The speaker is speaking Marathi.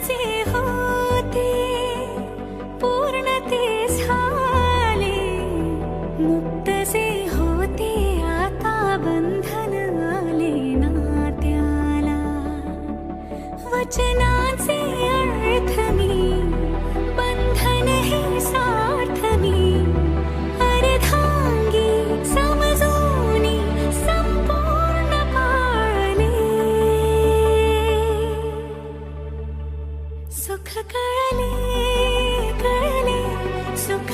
जे होते पूर्ण ते झाले, मुक्त जे होते आता बंधन आले नात्याला. वचनाचे अर्थ मी, बंधन हे सार्थ मी, अर्धांगी समजूनी संपूर्ण पाळले. सुख कळले कळले सुख